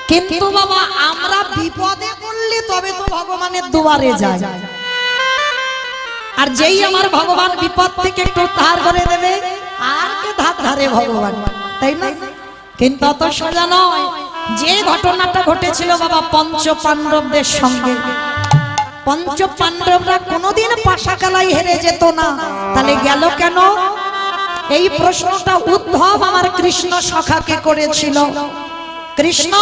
কিন্তু বাবা আমরা বিপদে পড়লে তবে তো ভগবানের দুয়ারে যাই, আর যেই আমার ভগবান বিপদ থেকে একটু ধার করে দেবে আর কে ধার ধারে ভগবান, তাই না? কিন্তু অত সোজা নয়। যে ঘটনাটা ঘটেছিল বাবা পঞ্চ পাণ্ডবদের সঙ্গে, পঞ্চ পাণ্ডবরা কোনোদিন পাশাকালাই হেরে যেত না, তাহলে গেল কেন? এই প্রশ্নটা উদ্ধব আমার কৃষ্ণ সখাকে করেছিল। কৃষ্ণ,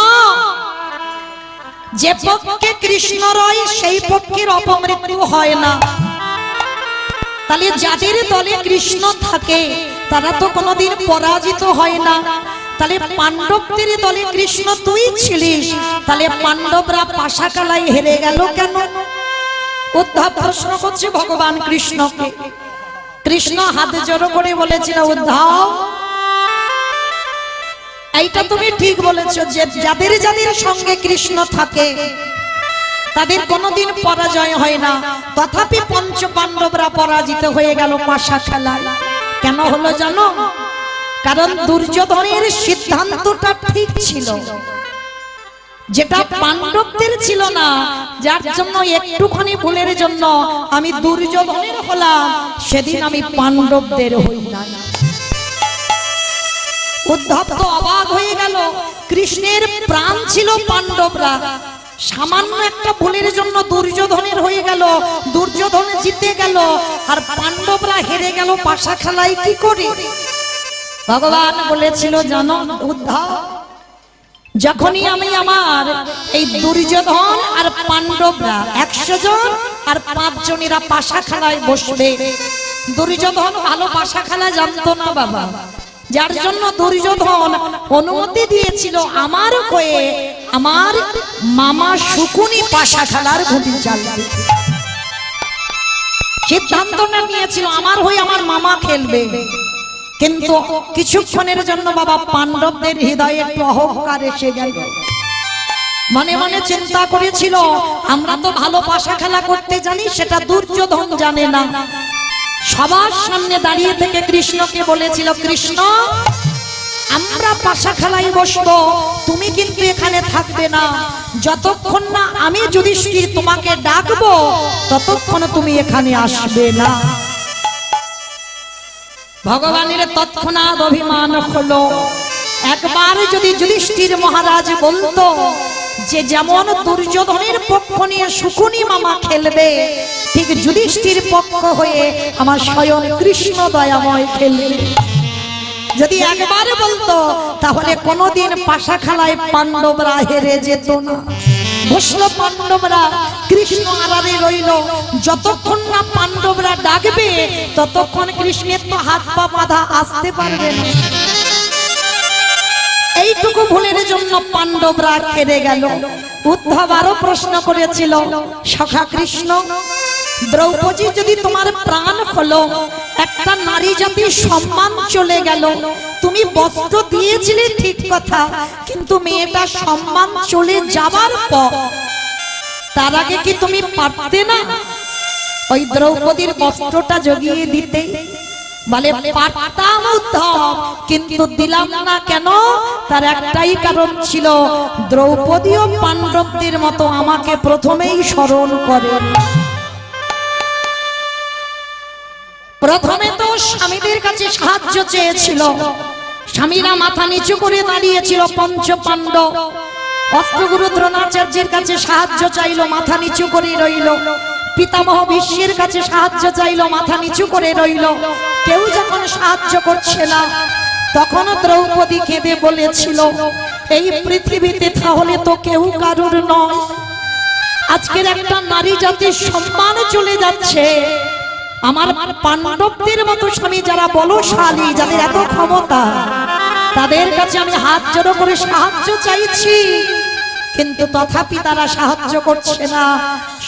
যে পক্ষে কৃষ্ণ রয় সেই পক্ষের অপমৃত্যু হয় না, তাহলে যাদের দলে কৃষ্ণ থাকে তারা তো কোনোদিন পরাজিত হয় না। তাহলে পাণ্ডবদের দলে কৃষ্ণ তুই ছিলিস, তাহলে পাণ্ডবরা পাশাকালাই হেরে গেল কেন? উদ্ধব প্রশ্ন করছে ভগবান কৃষ্ণকে। কৃষ্ণ হাত জোড়ো করে বলেছিল, উদ্ধব এইটা তুমি ঠিক বলেছো যে যাদের যাদের সঙ্গে কৃষ্ণ থাকে তাদের কোনোদিন পরাজয় হয় না। তথাপি পঞ্চ পাণ্ডবরা পরাজিত হয়ে গেল পাশা খেলায়। কেন হলো জানো? কারণ দুর্যোধনের সিদ্ধান্তটা ঠিক ছিল, যেটা পাণ্ডবদের ছিল না, যার জন্য একটুখানি ভুলের জন্য আমি দুর্যোধনের হলাম, সেদিন আমি পাণ্ডবদের হই না। উদ্ধব তো অবাক হয়ে গেল। কৃষ্ণের প্রাণ ছিল পাণ্ডবরা, সামান্য একটা ভুলের জন্য দুর্যোধনের হয়ে গেল, দুর্যোধন জিতে গেল, আর পাণ্ডবরা হেরে গেল পাশা খেলায় কি করে? ভগবান বলেছিল জানো উদ্ধব, যখনই আমি আমার এই দুর্যোধন আর পাণ্ডবরা 100 জন আর 5 জনেরা পাশা খেলায় বসবে। দুর্যোধন ভালো পাশা খেলা জানতো না বাবা, যার জন্য দুর্যোধন অনুমতি দিয়েছিল আমার হয়ে আমার মামা শকুনি পাশা খেলার ঘুঁটি চালাবে। সিদ্ধান্তটা নিয়েছিল আমার হয়ে আমার মামা খেলবে। কিন্তু কিছুক্ষণের জন্য বাবা পাণ্ডবদের হৃদয়ে একটু অহংকার এসে গেল। মনে মনে চিন্তা করেছিল আমরা তো ভালো পাশা খেলা করতে জানি, সেটা দুর্যোধন জানে না। সবার সামনে দাঁড়িয়ে থেকে কৃষ্ণকে বলেছিল, কৃষ্ণ আমরা পাশা খেলায় বসবো, তুমি কিন্তু এখানে থাকবে না। যতক্ষণ না আমি যুধিষ্ঠির তোমাকে ডাকবো ততক্ষণ তুমি এখানে আসবে না। ভগবানের তৎক্ষণাৎ অভিমান হলো। একবার যদি যুধিষ্ঠির মহারাজ বলতো যে যেমন দুর্যোধনের পক্ষ নিয়ে শকুনি মামা খেলবে, ঠিক যুধিষ্ঠির পক্ষ হয়ে আমার স্বয়ং কৃষ্ণ দয়াময় খেলবে, যদি একবার বলতো, তাহলে কোনোদিন পাশা খেলায় পাণ্ডবরা হেরে যেত না। বসল পাণ্ডবরা, কৃষ্ণ আড়ালে রইল। যতক্ষণ না পাণ্ডবরা ডাকবে ততক্ষণ কৃষ্ণের তো হাত পা বাঁধা, আসতে পারবে না। এইটুকু ভুলের জন্য পাণ্ডবরা হেরে গেল। উদ্ধব আরো প্রশ্ন করেছিল, সখা কৃষ্ণ, দ্রৌপদী যদি তোমার প্রাণ হলো, একটা নারী জাতির সম্মান চলে গেল। তুমি বস্ত্র দিয়েছিলে ঠিক কথা, কিন্তু মেয়েটা সম্মান চলে যাবার পর তার আগে কি তুমি পারতে না ওই দ্রৌপদীর বস্ত্রটা জগিয়ে দিতে? বলে পারতাম উদ্ধব, কিন্তু দিলাম না। কেন? তার একটাই কারণ ছিল, দ্রৌপদী ও পাণ্ডবদের মতো আমাকে প্রথমেই স্মরণ করে। প্রথমে তো স্বামীদের কাছে সাহায্য চেয়েছিল, স্বামীরা মাথা নিচু করে দাঁড়িয়েছিল। পঞ্চ পাণ্ডব অস্ত্রগুরু দ্রোণাচার্যের কাছে সাহায্য চাইলো, মাথা নিচু করে রইল। পিতামহ ভীষ্মের কাছে সাহায্য চাইলো, মাথা নিচু করে রইল। কেউ যখন সাহায্য করছে না, তখন দ্রৌপদী কেঁদে বলেছিল, এই পৃথিবীতে তাহলে তো কেউ কারুর নয়। আজকের একটা নারী জাতির সম্মান চলে যাচ্ছে। আমার পাণ্ডবদের মতো স্বামী যারা বলশালী, যাদের এত ক্ষমতা, তাদের কাছে আমি হাত জোড়ো করে সাহায্য চাইছি, কিন্তু তথাপি তারা সাহায্য করছে না।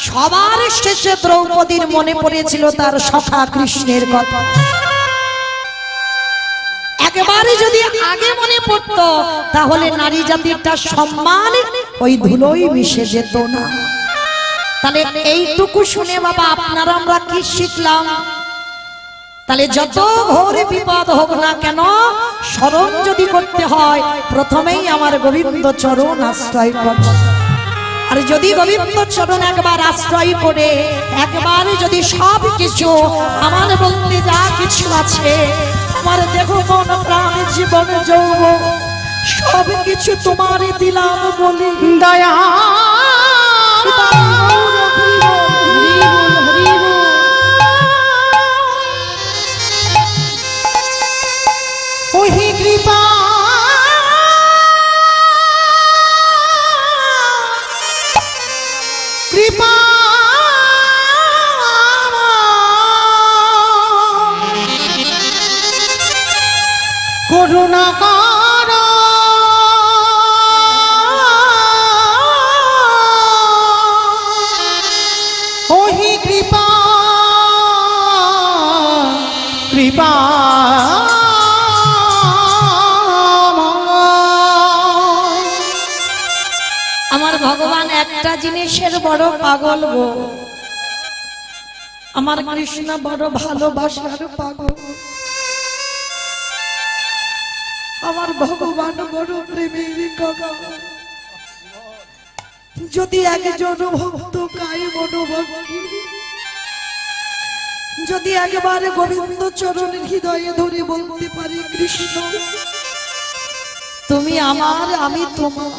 সবার শেষে দ্রৌপদীর মনে পড়েছিল তার সখা কৃষ্ণের কথা। একেবারে যদি আগে মনে পড়তো, তাহলে নারী জাতিটা সম্মান ওই ধুলোই মিশে যেত না। তাহলে এইটুকু শুনে বাবা আপনারা আমরা কি শিখলাম? তাহলে যত ঘোর বিপদ হোক না কেন স্মরণ যদি করতে হয় প্রথমেই আমার গোবিন্দ চরণ আশ্রয় করব। আর যদি গোবিন্দ চরণ একবার আশ্রয় করে একবার যদি সব কিছু আমার বলতে যা কিছু আছে আমার দেহ মন প্রাণ জীবন যৌবন সব কিছু তোমারই দিলাম বলি দয়া ওহি কৃপা কৃপা করুণা কর ওহি কৃপা কৃপা আমার ভগবান একটা জিনিসের বড় পাগল গো আমার কৃষ্ণ বড় ভালোবাসার পাগল আমার ভগবান বড় প্রেমের গগন যদি একজন ভক্ত গায় মনোভক্তি যদি একবার গোবিন্দ চরণের হৃদয়ে ধরে বলতে পারি কৃষ্ণ তুমি আমার আমি তোমার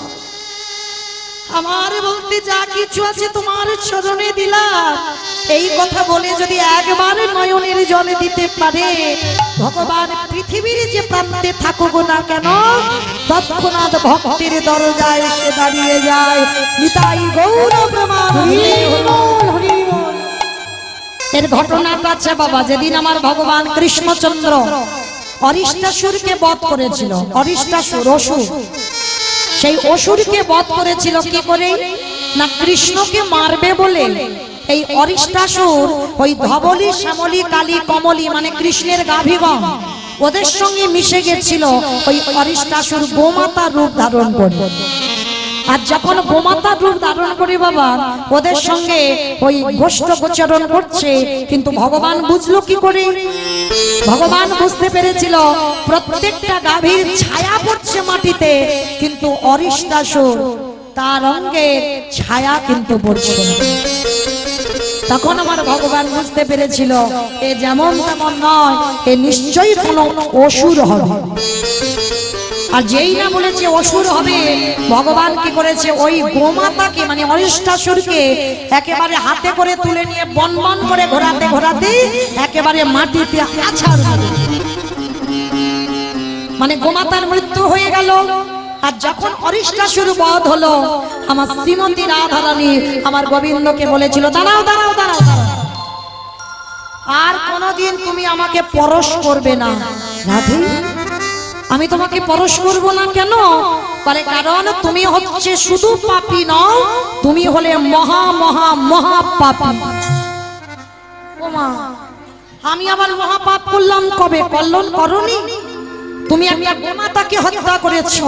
আমার বলতে যা কিছু আছে তোমার চরণে দিলাম এই কথা বলে যদি একবার নয়নের জলে দিতে পারে ভগবান পৃথিবীর যে প্রান্তে থাকুক না কেন তৎক্ষণাৎ ভক্তের দরজায় এসে দাঁড়িয়ে যায় নিতাই গৌর প্রমাণ এর ঘটনাটা আছে বাবা যেদিন আমার ভগবান কৃষ্ণচন্দ্র অরিষ্টাসুরকে বধ করেছিল অরিষ্টাসুর অসুর সেই অসুরকে বধ করেছিল কি করে না কৃষ্ণকে মারবে বলে এই অরিষ্টাসুর ওই ধবলি শ্যামলী কালী কমলী মানে কৃষ্ণের গাভীগণ ওদের সঙ্গে মিশে গেছিল ওই অরিষ্টাসুর গোমাতার রূপ ধারণ করে আর যখন গোমাতার রূপ ধারণ করে বাবা ওদের সঙ্গে ওই গোষ্ঠ গোচরণ করছে কিন্তু ভগবান বুঝলো কি করে ভগবান বুঝতে পেরেছিল প্রত্যেকটা গাভীর ছায়া পড়ছে মাটিতে কিন্তু অরিষ্টাসুর তার অঙ্গের ছায়া কিন্তু পড়ছে না তখন আমার ভগবান বুঝতে পেরেছিল এ যেমন তেমন নয় এ নিশ্চয়ই কোনো অসুর হবে আর যেই না বলেছে অসুর হবে ভগবান কি করেছে ওই গোমাতাকে মানে অরিষ্টাসুরকে একেবারে হাতে করে তুলে নিয়ে বনবন করে ঘোরাতে ঘোরাতে একেবারে মাটিতে আছাড় মানে গোমাতার মৃত্যু হয়ে গেল আর যখন অরিষ্টাসুর বধ হলো আমার শ্রীমতী রাধারানী আমার গোবিন্দকে বলেছিল দাঁড়াও দাঁড়াও দাঁড়াও আর কোনোদিন তুমি আমাকে পরশ করবে না রাধে আমি তোমাকে পরশ করব না কেন বলে কারণ তুমি হচ্ছে শুধু পাপী নও তুমি হলে মহা মহা মহা পাপী ওমা আমি আবার মহা পাপ করলাম কবে কল্যাণ করনি তুমি একটা গোমাতাকে হত্যা করেছো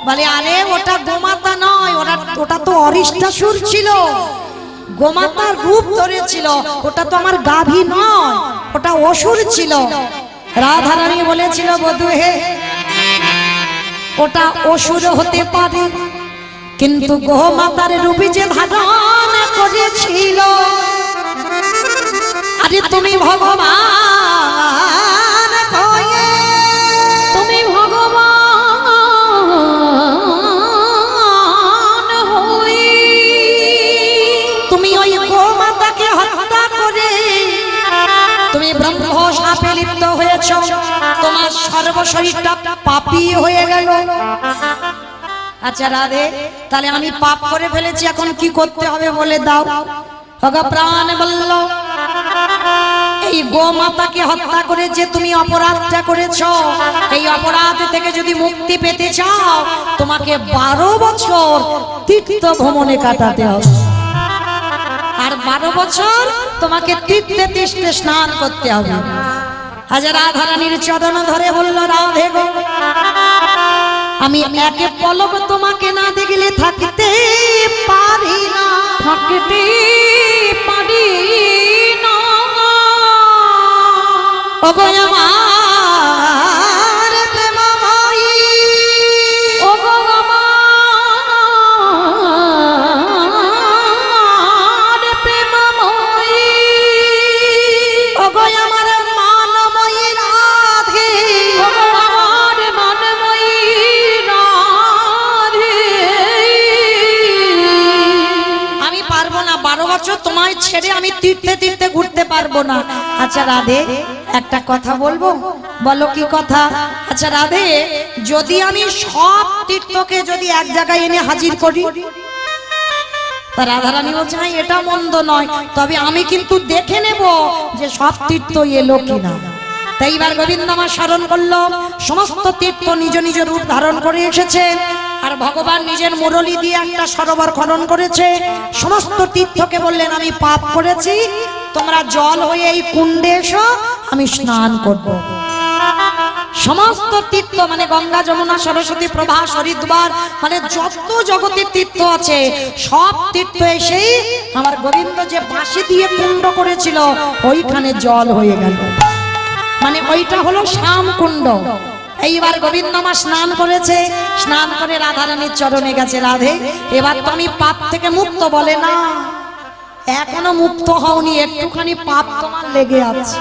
বলে আরে ওটা গোমাতা নয় ওটা তো অরিষ্টাসুর ছিল গোমাতার রূপ ধরেছিল ওটা তো আমার গাভী নয় ওটা অসুর ছিল রাধারানী বলেছিল বধূ হে ওটা অসুর হতে পারে কিন্তু গোমাতার রূপে যে ধারণ করেছিল আরে তুমি ভগবান কয়ে তুমি ভগবান হই তুমি ওই গোমাতাকে হত্যা করে তুমি ব্রহ্ম শাপে লিপ্ত হয়েছ তোমার সর্বশরীরটা পাপী হয়ে গেল আচ্ছা রাধে তাহলে আমি পাপ করে ফেলেছি এখন কি করতে হবে বলে দাও ভগবান বলল এই গোমাতাকে হত্যা করে যে তুমি অপরাধটা করেছো এই অপরাধ থেকে যদি মুক্তি পেতে চাও তোমাকে 12 বছর তীর্থ ভ্রমণে কাটাতে হবে আর 12 বছর তোমাকে তীর্থে তীর্থে স্নান করতে হবে হাজার রাধারানীর চরণ ধরে বলল রাধে গো আমি একে পলক তোমাকে না দেখলে থাকতে পারি না ওগো আমার প্রেমময়ী, ওগো আমার প্রেমময়ী, ওগো আমার মানময়ী রাধে, ওগো আমার মানময়ী রাধে। আমি পারবো না, 12 বছর তোমায় ছেড়ে আমি তীর্থে তীর্থে ঘুরতে পারবো না। আচ্ছা রাধে, একটা কথা বলবো, বলো কি কথা? আচ্ছা রাধে, যদি আমি সব তীর্থকে যদি এক জায়গায় এনে হাজির করি, তা রাধারানী বলছে না এটা মন্দ নয়, তবে আমি কিন্তু দেখে নেব যে সব তীর্থ এলো কিনা। তাই এবার গোবিন্দ আমার স্মরণ করলো, সমস্ত তীর্থ নিজ নিজ রূপ ধারণ করে এসেছে, আর ভগবান নিজের মুরলী দিয়ে একটা সরোবর খনন করেছে। সমস্ত তীর্থকে বললেন আমি পাপ করেছি, তোমরা জল হয়ে এই কুণ্ডে এসো, আমি স্নান করব। সমস্ত তীর্থ মানে গঙ্গা, যমুনা, সরস্বতী, প্রভাস, হরিদ্বার, মানে যত জগতের তীর্থ আছে সব তীর্থ এসেই আমার গোবিন্দ যে বাঁশি দিয়ে কুণ্ড করেছিল ওইখানে জল হয়ে গেল, মানে ওইটা হলো শ্যাম কুণ্ড। এইবার গোবিন্দ মা স্নান করেছে, স্নান করে রাধারানীর চরণে গেছে, রাধে এবার তো আমি পাপ থেকে মুক্ত। বলে না, এখনো মুক্ত হওনি, একটুখানি পাপ তোমার লেগে আছে।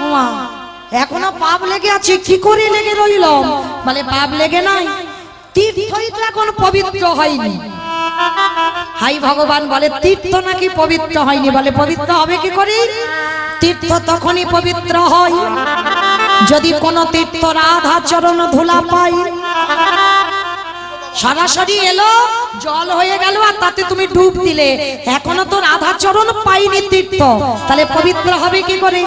ওমা, এখনো পাপ লেগে আছে, কি করে লেগে রইল? বলে পাপ লেগে নাই, তীর্থই তো এখন পবিত্র হয়নি। হাই ভগবান, বলে তীর্থ নাকি পবিত্র হয়নি? বলে পবিত্র হবে কি করে? তীর্থ তখনই পবিত্র হয় যদি কোন তীর্থ রাধা চরণ ধুলা পাই। সরাসরি এলো, জল হয়ে গেল, আর তাতে তুমি ডুব দিলে, এখনো তো রাধা চরণ পাইনি তীর্থ, তাহলে পবিত্র হবে কি করে?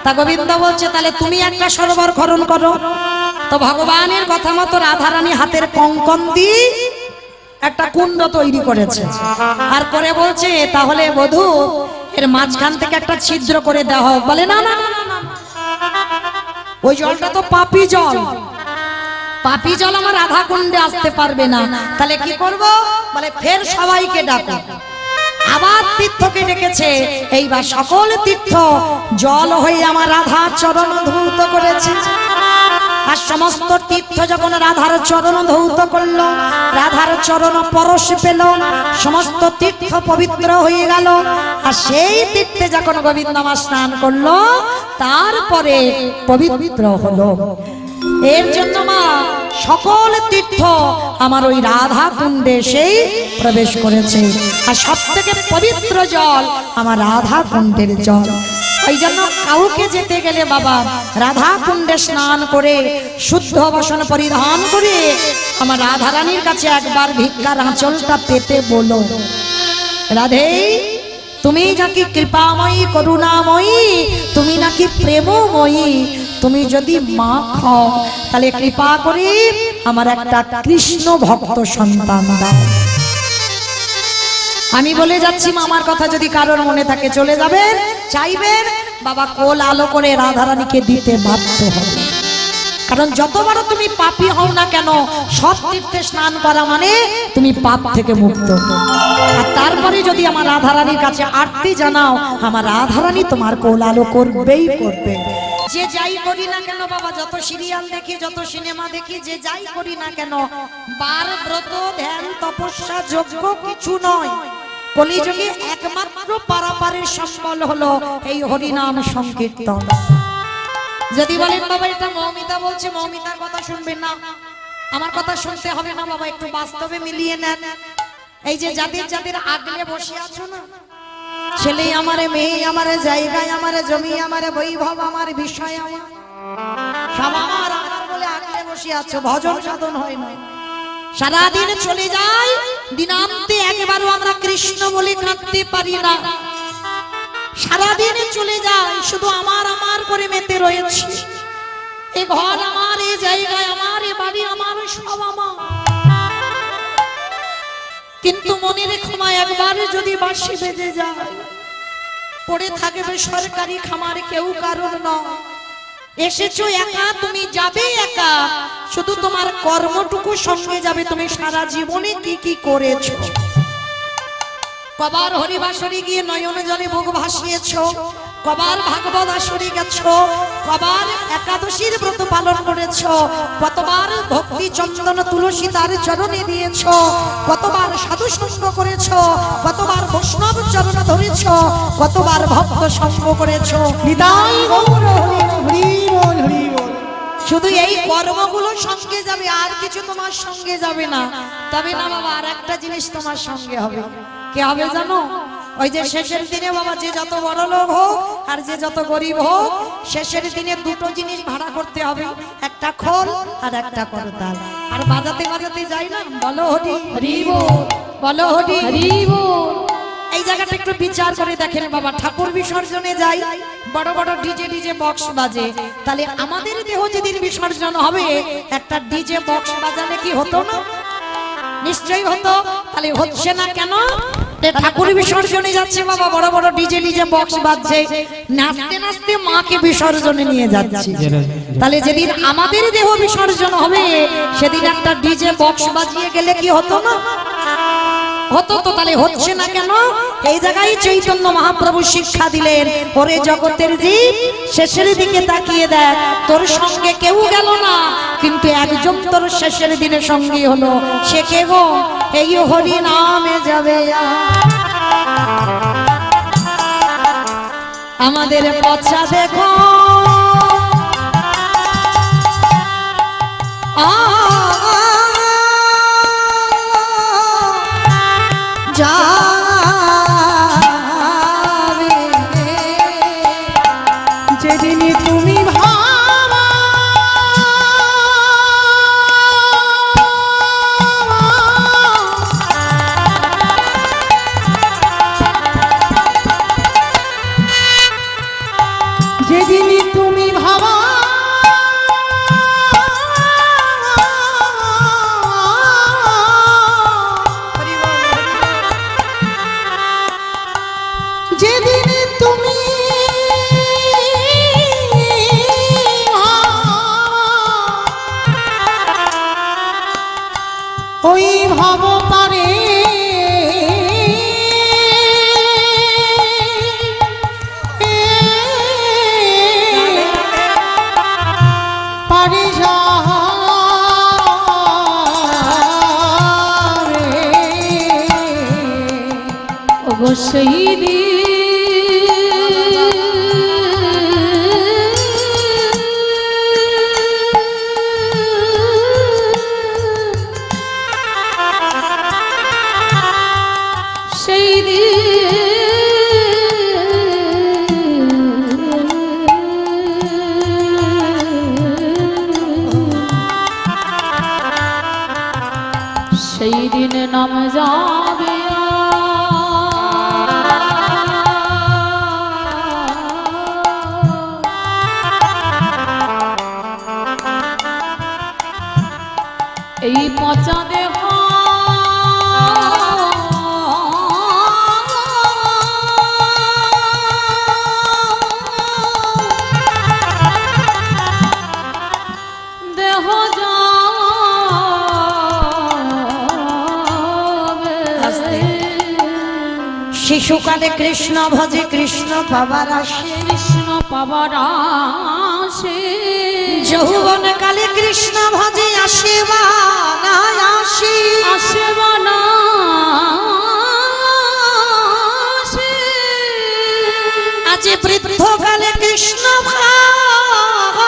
তা গোবিন্দ বলছে তাহলে তুমি একটা সরোবর খনন করো। তো ভগবানের কথা মতো রাধারানী হাতের কঙ্কন দিয়ে একটা কুণ্ড তৈরি করেছে, আর করে বলছে তাহলে বধূ এর মাঝখান থেকে একটা ছিদ্র করে দেওয়া হোক। বলে না না না না, ওই জলটা তো পাপী জল, পাপী জল আমার রাধা কুণ্ডে আসতে পারবে না। তাহলে কি করব? বলে ফের সবাইকে ডাকো। আবার তীর্থকে ডেকেছে, এইবার সকল তীর্থ জল হয়ে আমার রাধা চরণ ধৌত করেছে। আর সমস্ত তীর্থ যখন রাধার চরণ ধৌত করলো, রাধার চরণ পরশ পেল, সমস্ত তীর্থ পবিত্র হয়ে গেল। আর সেই তীর্থে যখন গোবিন্দ মা স্নান করলো, তারপরে পবিত্র হলো। এর জন্য মা সকল তীর্থ আমার ওই রাধা কুণ্ডে সেই প্রবেশ করেছে, আর সব থেকে পবিত্র জল আমার রাধা কুণ্ডের জল। ওই জন্য কাউকে যেতে গেলে বাবা রাধা কুণ্ডে স্নান করে শুদ্ধ বসন পরিধান করে আমার রাধারানীর কাছে একবার ভিক্ষার আঁচলটা পেতে বলো, রাধে তুমি নাকি কৃপাময়ী, করুণাময়ী, তুমি নাকি প্রেমময়ী, তুমি যদি মা খাও তাহলে কৃপা করে আমার একটা কৃষ্ণ ভক্ত সন্তান দাও। আমি বলে যাচ্ছি মা, আমার কথা যদি কারোর মনে থাকে চলে যাবেন, চাইবেন বাবা কোল আলো করে রাধারানীকে দিতে বাধ্য হবে। কারণ যত বড় তুমি পাপী হও না কেন, সব তীর্থে স্নান করা মানে তুমি পাপ থেকে মুক্ত। আর তারপরে যদি আমার রাধারানীর কাছে আরতি জানাও, আমার রাধারানী তোমার কোল আলো করবেই করবে। যে যাই করি না কেন বাবা, যত সিরিয়াল দেখি, যত সিনেমা দেখি, যে যাই করি না কেন, বার ব্রত ধ্যান তপস্যা যজ্ঞ কিছু নয়। কলিযুগে একমাত্র পারাপারের সম্বল হলো এই হরিনাম সংকীর্তন। যদি বলেন বাবা এটা মৌমিতা বলছে, মৌমিতার কথা শুনবেন না, আমার কথা শুনতে হবে না বাবা, একটু বাস্তবে মিলিয়ে নেন। এই যে যাদের যাদের আগলে বসে আছো না, ছেলে আমারে, মেয়ে আমারে, জায়গায় আমারে, জমি আমারে, বৈভব আমার, বিষয় আমার, সব আমার আমার বলে আগলে বসে আছো, ভজন সাধন হয় না। সারাদিন চলে যায়, দিনান্তে একবারও আমরা কৃষ্ণ বলে কাঁদতে পারি না। সারাদিন চলে যায়, শুধু আমার আমার করে মেতে রয়েছে। এ ঘর আমার, এ জায়গায় আমার, এ বাড়ি আমার, সব আমার। কিন্তু মনে রেখো মা, একবার যদি বাঁশি বেজে যায়, পড়ে থাকবে সরকারি খামার, কেউ কারণ নয়। এসেছো একা, তুমি যাবে একা, শুধু তোমার কর্মটুকু সঙ্গে যাবে। তুমি সারা জীবনে কি কি করেছো, কবার হরিবাসরে গিয়ে নয়ন জলে ভোগ ভাসিয়েছো, কবার ভাগবত আসরে গেছো, কবার একাদশীর ব্রত পালন করেছো, কতবার ভক্তি চন্দন তুলসী তার চরণে দিয়েছো, কতবার সাধু সঙ্গ করেছো, কতবার বৈষ্ণব চরণ ধরেছো, কতবার ভক্ত সঙ্গ করেছো। নিতাই গৌর হরি বল হরি বল। শুধু এই কর্মগুলোর সঙ্গে যাবে, আর কিছু তোমার সঙ্গে যাবে না। তবে না বাবা, আর একটা জিনিস তোমার সঙ্গে হবে। কে হবে জানো? ওই যে শেষের দিনে বাবা, যে যত বড় লোক হোক আর যে যত গরিব হোক, শেষের দিনে দুটো জিনিস ভাড়া করতে হবে, একটা খোল আর একটা করতাল। আর বাজাতে বাজাতে যাই না, বলো হরি হরি বল, বলো হরি হরি বল। এই জায়গাটা একটু বিচার করে দেখেন বাবা, ঠাকুর বিসর্জনে যাই, বড় বড় ডিজে বক্স বাজে, তাহলে আমাদের দেহ যেদিন বিসর্জন হবে একটা ডিজে বক্স বাজালে কি হতো না? নিশ্চয়ই হতো। তাহলে হচ্ছে না কেন? ঠাকুর বিসর্জনে যাচ্ছে বাবা, বড় বড় ডিজে বক্স বাজছে, নাচতে নাচতে মাকে বিসর্জনে নিয়ে যাচ্ছে। তাহলে যেদিন আমাদের দেহ বিসর্জন হবে সেদিন একটা ডিজে বক্স বাজিয়ে গেলে কি হতো না? হতো তো। তাহলে হচ্ছে না কেন? এই জায়গায় চৈতন্য মহাপ্রভু শিক্ষা দিলেন, ওরে জগতের জীব, শেষের দিকে তাকিয়ে দেখ, তোর সঙ্গে কেউ গেল না, কিন্তু একজন তোর শেষের দিনে সঙ্গী হলো। সে কে গো? এই হরি নামে যাবে। আমাদের পছা দেখো, যেদিন তুমি ভাবা যেদিন তুমি ভাবা যেদিন তুমি ওই ভাব পারে পারে যাবে অবশ্যই সেই দিন নাম যাবে এই পচা দেহ দেহ শিশুকালে কৃষ্ণ ভজে, কৃষ্ণ পাবার আসে, কৃষ্ণ পাবার আসে, যৌবন কালে কৃষ্ণ ভজে, আসে বা না আসে, আসে বা না আসে, আজ বৃদ্ধ কালে কৃষ্ণ ভাজি,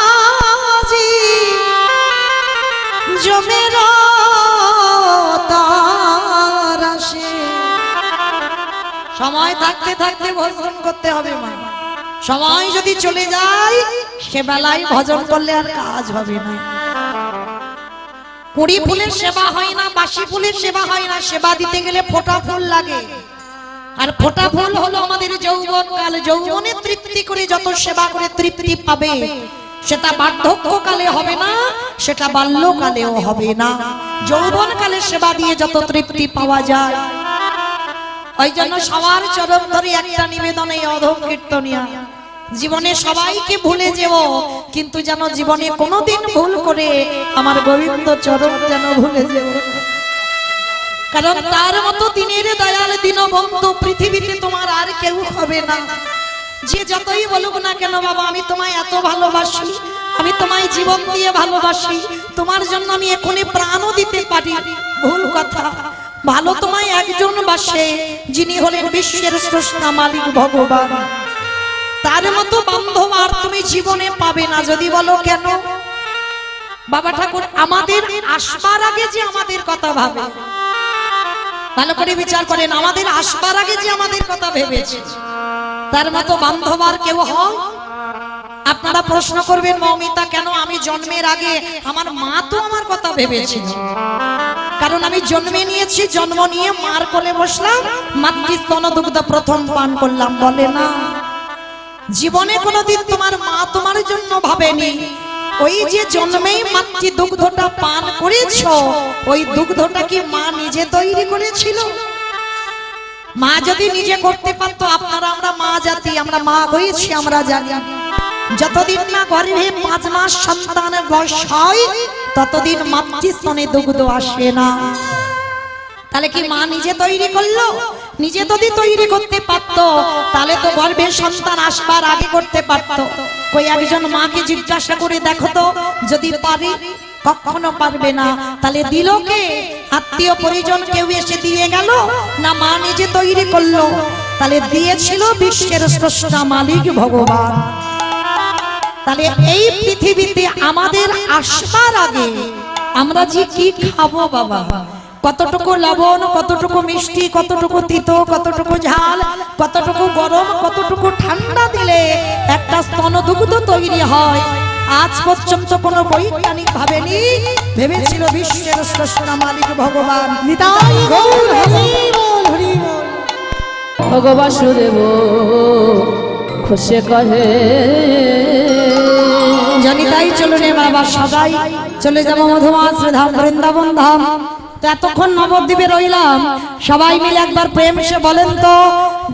জমের তার আসে। সময় থাকতে থাকতে ভজন করতে হবে মা, সময় যদি চলে যায় সে বেলায় ভজন করলে আর কাজ হবে না। কুড়ি ফুলের সেবা হয় না, বাসি ফুলের সেবা হয় না, সেবা দিতে গেলে ফোঁটা ফুল লাগে। আর ফোঁটা ফুল হলো আমাদের যৌবন কাল। যৌবনে তৃপ্তি করে যত সেবা করে তৃপ্তি পাবে, সেটা বার্ধক্য কালে হবে না, সেটা বাল্যকালেও হবে না। যৌবন কালে সেবা দিয়ে যত তৃপ্তি পাওয়া যায়, ওই জন্য সবার চরণ ধরে একটা নিবেদন, এই অধম কীর্তনিয়া, জীবনে সবাইকে ভুলে যেও, কিন্তু যেন জীবনে কোনোদিন ভুল করে আমার গোবিন্দ চরণ যেন ভুলে যেও। কারণ তার মতো দিনের দয়াল দীনবন্ধু পৃথিবীতে তোমার আর কেউ হবে না। যে যতই বলুক না কেন বাবা আমি তোমায় এত ভালোবাসি, আমি তোমায় জীবন দিয়ে ভালোবাসি, তোমার জন্য আমি এখনই প্রাণও দিতে পারি, ভুল কথা। ভালো তোমায় একজন বাসে, যিনি হলেন বিশ্বের স্রষ্টা মালিক ভগবান। তার মতো বান্ধব আর তুমি জীবনে পাবে না। যদি বলো কেন? বাবা ঠাকুর আমাদের আসবার আগে যে আমাদের কথা ভাবে, ভালো করে বিচার করেন, আমাদের আসবার আগে যে আমাদের কথা ভেবেছে, তার মতো বান্ধব আর কেউ হয়? আপনারা প্রশ্ন করবেন মৌমিতা কেন? আমি জন্মের আগে আমার মা তো আমার কথা ভেবেছিল, কারণ আমি জন্মে নিয়েছি, জন্ম নিয়ে মার কোলে বসলাম, মাতৃস্তন দুগ্ধ প্রথম পান করলাম। বলে না জীবনে কোনোদিন তোমার মা তোমার জন্য ভাবেনি। ওই যে জন্মেই মাতৃ দুগ্ধটা পান করেছো, ওই দুগ্ধটা কি মা নিজে তৈরি করেছিল? মা যদি নিজে করতে পারতো, আপনারা আমরা মা জাতি, আমরা মা হয়েছি, আমরা জানি যতদিন না গর্ভে 5 মাস সন্তানের বয়স হয় ততদিন মাতৃস্তনে দুগ্ধ আসে না। তাহলে কি মা নিজে তৈরি করলো? নিজে যদি তৈরি করতে পারতো তাহলে তো গর্ভে সন্তান আসবার আগে করতে পারতো। কই একজন মাকে জিজ্ঞাসা করে দেখো তো, যদি পারি। কখনো পারবে না। তাহলে দিল কে? আত্মীয় পরিজন কেউ এসে দিয়ে গেল, না মা নিজে তৈরি করলো? তাহলে দিয়েছিল বিশ্বের স্রষ্টা মালিক ভগবান। তাহলে এই পৃথিবীতে আমাদের আসবার আগে আমরা যে কি খাবো বাবা, কতটুকু লবণ, কতটুকু মিষ্টি, কতটুকু তিতো, কতটুকু ঝাল, কতটুকু গরম, কতটুকু ঠান্ডা দিলে একটা স্তনদুগ্ধ তৈরি হয়, আজ পর্যন্ত কোনো বৈজ্ঞানিক ভাবেনি। ভেবেছিল বিশ্বের স্রষ্টা মালিক ভগবান। নিতাই গৌর হরি বল, হরি বল। ভগবান সুদেব খুশি কহে জানি তাই চলুন বাবা সবাই চলে যাবো মধুমাস ধাম, বৃন্দাবন ধাম। তো এতক্ষণ নবদ্বীপে রইলাম, সবাই মিলে একবার প্রেম সে বলেন তো,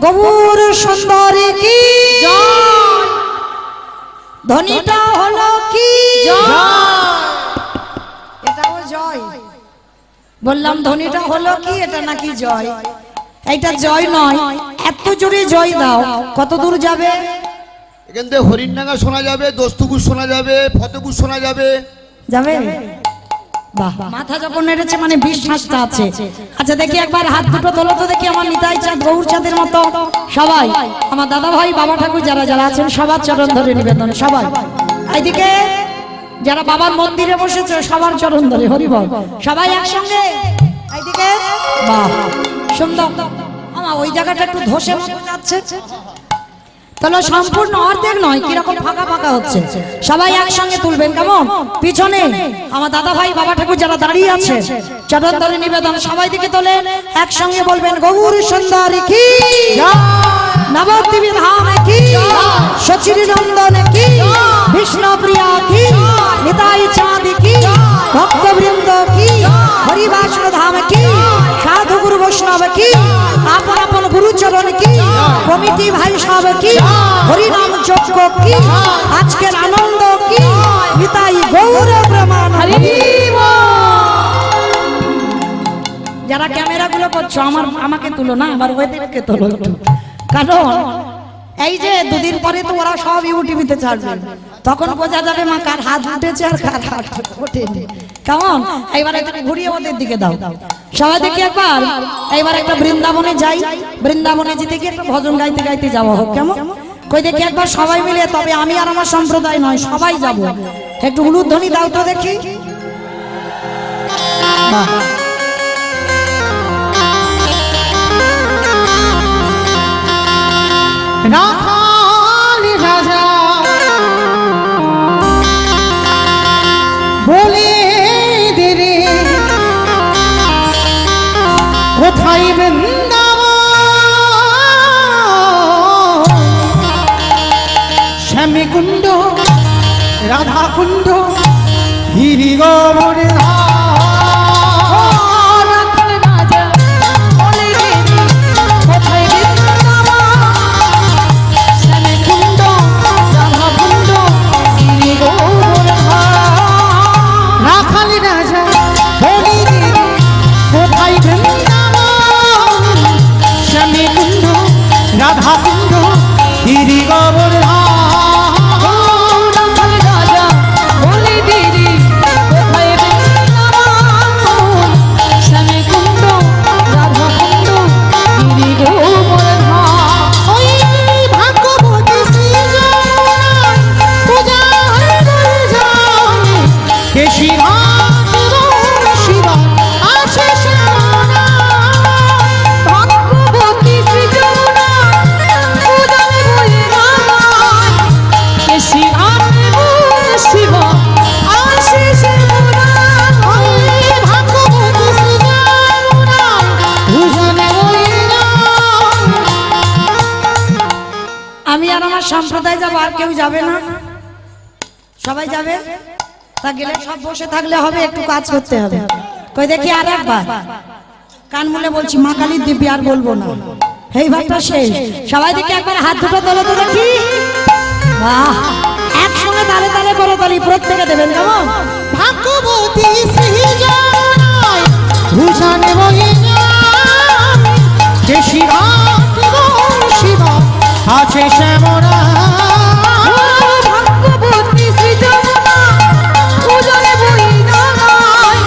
গৌর সুন্দরী কি জয়। ধ্বনিটা হলো কি জয়। এটাও জয় বললাম, ধ্বনিটা হলো কি? এটা নাকি জয়? এইটা জয় নয়, এত জোরে জয় দাও। কত দূর যাবে? এখান থেকে হরিণডাঙ্গা শোনা যাবে, দোস্তুপুর শোনা যাবে, ফতেপুর শোনা যাবে। যাবে? বাহ, মাথা যখন নেড়েছে মানে বিশ্বাসটা আছে। আচ্ছা দেখি একবার হাত দুটো তোলো তো দেখি, আমার নিতাই চাঁদ গৌর চাঁদের মতো সবাই, আমার দাদা ভাই বাবা ঠাকুর যারা যারা আছেন সবার চরণ ধরে নিবেদন। সবাই এইদিকে যারা বাবার মন্দিরে বসেছে সবার চরণ ধরে হরিবল, সবাই একসঙ্গে এইদিকে। বাহ সুন্দর। আমার ওই জায়গাটা একটু ধসে মতো যাচ্ছে, তাহলে সম্পূর্ণ অর্ধেক নয়, কিরকম ফাঁকা ফাঁকা হচ্ছে। সবাই একসঙ্গে তুলবেন কেমন? পিছনে আমার দাদা ভাই বাবা ঠাকুর যারা দাঁড়িয়ে আছে চরণ ধরে নিবেদন, সবাই দিকে তোলেন, একসঙ্গে বলবেন গৌর সুন্দরী কি জয়, নবদ্বীপ ধাম কি জয়, সচিরী নন্দন কি জয়, বিষ্ণুপ্রিয়া কি জয়, নিতাই চাঁদ কি জয়, ভক্তবৃন্দ কি জয়, হরিবাসর ধাম কি জয়, সাধু গুরু বৈষ্ণব কি জয়, আপন আপন গুরুচরণ কি, কমিটি ভাই সব কি, হরিনাম যজ্ঞ কি, আজকের আনন্দ কি, নিতাই গৌর প্রমাণ। যারা ক্যামেরাগুলো করছো আমাকে তুলো না, আমার ওদেরকে তোলো একটু, কারণ এই যে দুদিন পরে তো ওরা সব ইউটিউবে ছাড়বে, তখন বোঝা যাবে মা কার হাত উঠেছে আর কার হাত ওঠেনি। কেমন? এইবার একটু ঘুরিয়ে ওদের দিকে দাও সবাই দেখি একবার। এইবার একটা বৃন্দাবনে যাই, বৃন্দাবনে যেতে গিয়ে একটা ভজন গাইতে গাইতে যাওয়া হোক। কেমন? কই দেখি একবার সবাই মিলে, তবে আমি আর আমার সম্প্রদায় নয়, সবাই যাব। একটু উলুধ্বনি দাও তো দেখি। বাহ, রাখালি রাজা বলে দে রে, কোথায় বৃন্দাবন, শ্যামী কুণ্ড, রাধা কুণ্ড, গিরি গোবর্ধন। রাধা কুণ্ড, গিরি রাখাল রাজা বলে দিদি কোথায় বৃন্দাবন শ্যামে কুণ্ড রাধা কুণ্ড গিরি গোবর্ধন ওই ভাগ্যবতী শ্রী যমুনায় পূজা করে যায় কেশী ঘাট এবং শিবা আছে শ্যামনায় ভাগ্যবতী শ্রী যমুনা পূজনে বলে রামায় কেশী ঘাট শিব আসে শ্যামনায় ওই ভাগ্যবতী শ্রী যমুনায় পূজনে বলে যায়। আমি আর আমার সম্প্রদায় যাবো, আর কেউ যাবে না? সবাই যাবে? তা গেলে সব বসে থাকলে হবে, একটু কাজ করতে হবে। কই দেখি আর একবার কান মুলে বলছি, মা কালীর দিব্যি আর বলবো না, এই ভাবটা শেষ। সবাই দেখি একবার হাত দুটো তোলো তো দেখি। বাহ, একসঙ্গে তালে তালে করে তালি প্রত্যেকে দেবেন, কেমন? ভাগ্যবতী শ্রী যমুনায় পূজনে বলে যায় কেশী ঘাট এবং শিবা আছে শ্যামনায় ভাগ্যবতী শ্রী যমুনা পূজনে বই রামায়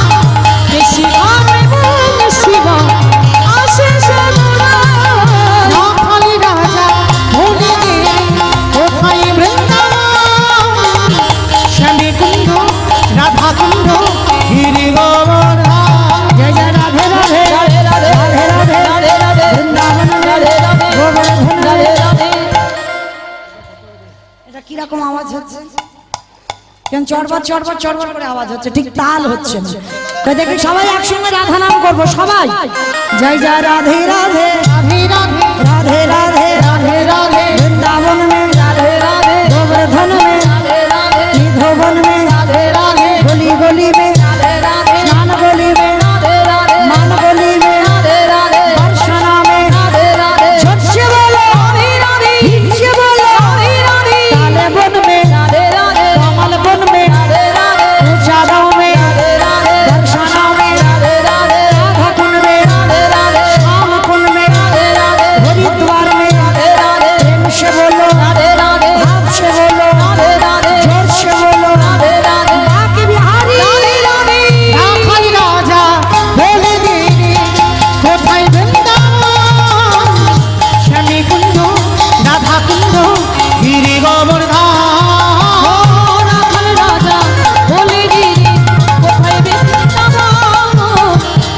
কেশী ঘাট শিব আসে শ্যামনায় রাখাল রাজা বলে দিদি কোথায় বৃন্দাবন শ্যামে কুণ্ড রাধা কুণ্ড গিরি গোবর্ধন। জয় জয় রাধে রাধে রাধে রাধে রাধে রাধে রাধে বৃন্দাবন রাধে রাধে গোবর্ধন রাধে রাধে। এটা কিরকম আওয়াজ হচ্ছে? কেন চড়বার চড়বার চড়বার করে আওয়াজ হচ্ছে, ঠিক তাল হচ্ছে না। তো দেখি সবাই একসঙ্গে রাধা নাম করবো সবাই। জয় জয় রাধে রাধে রাধে রাধে রাধে রাধে রাধে রাধে वृंदावन में राधे राधे गोवर्धन में राधे राधे निधोवन में राधे राधे गली गली में राधे राधे स्नान गली में राधे राधे मान गली में राधे राधे दर्शना में राधे राधे झट से बोलो राधे राधे ठीक से बोलो राधे राधे काले वन में राधे राधे कमल वन में राधे राधे ऊंचा गाँव में राधे राधे दर्शना में राधे राधे राधा कुंड में राधे राधे श्याम कुंड में राधे राधे हरिद्वार में राधे राधे प्रेम से बोलो राधे राधे भाव से बोलो राधे राधे जोर से बोलो राधे राधे बाकी बिहारी राधे राधे রাখাল রাজা বলে দিদি কোথায় বৃন্দাবন শ্যামে কুণ্ড রাধা কুণ্ড গিরি গোবর্ধন। রাখাল রাজা বলে দিদি কোথায় বৃন্দাবন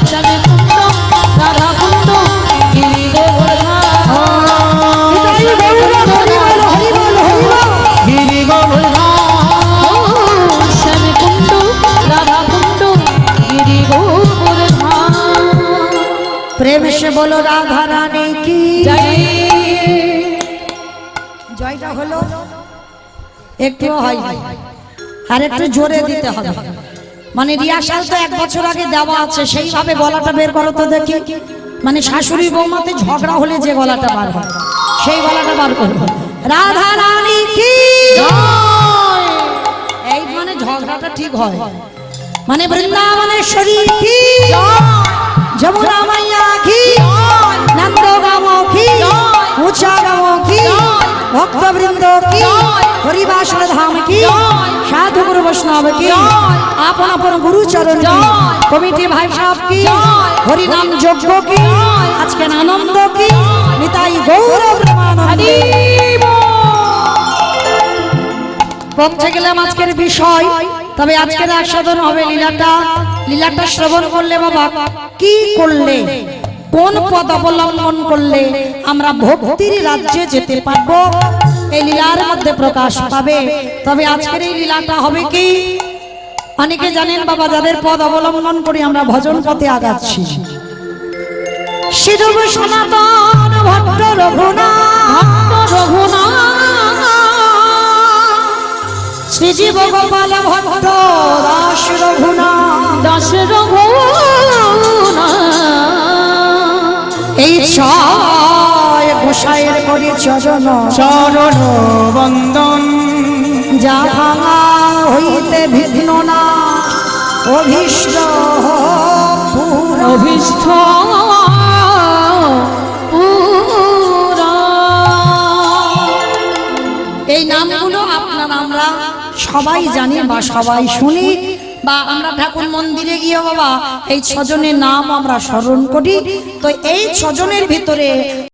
শ্যামে কুণ্ড রাধা কুণ্ড গিরি গোবর্ধন হরি বল হরি বল হরি বল হরি বল গিরি গোবর্ধন শ্যামে কুণ্ড রাধা কুণ্ড গিরি গোবর্ধন प्रेम से बोलो राधा रानी की জয় জয়টা হলো একটু হয় আর একটু জোরে দিতে হবে, মানে রিহার্সাল তো 1 বছর আগে দেওয়া আছে, সেইভাবে গলাটা বের করো তো দেখি। মানে শাশুড়ি বৌমাতে ঝগড়া হলে যে গলাটা বার হয় সেই গলাটা বার করবো। রাধা রানী কি এই মানে ঝগড়াটা ঠিক হয়, মানে বৃন্দাবনেশ্বরী কি যমুনা মাইয়া কি নন্দ গাঁও কি ऊंचा गाँव की भक्त वृंद की हरिवासर धाम की साधु गुरु वैष्णव की आपन अपन गुरु चरण की कमिटी भाई साहब की हरि नाम यज्ञ की आज के आनंद की निताई गौरव प्रेमानंद পৌঁছে গেলাম আজকের বিষয়। তবে আজকের আস্বাদন হবে লীলাটা শ্রবণ করলে বাবা কি করলে, কোন পথ অবলম্বন করলে আমরা ভক্তির রাজ্যে যেতে পারবো, এই লীলার মধ্যে প্রকাশ পাবে। তবে আজকের এই লীলাটা হবে কি, অনেকে জানেন বাবা, যাদের পথ অবলম্বন করে আমরা ভজন পথে আগাচ্ছি। সিধু সনাতন ভট্ট রঘুনাথ শ্রীজীব গোপাল ভট্ট দাস রঘুনাথ এই ছয় গোসাইয়ের করি চরণ চরণ বন্দন যা ভাঙা হইতে ভিন্ন না অভীষ্ট অভীষ্ট পুরা সবাই জানি বা সবাই শুনি, বা আমরা ঠাকুর মন্দিরে গিয়ে বাবা এই ছজনের নাম আমরা স্মরণ করি। তো এই ছজনের ভিতরে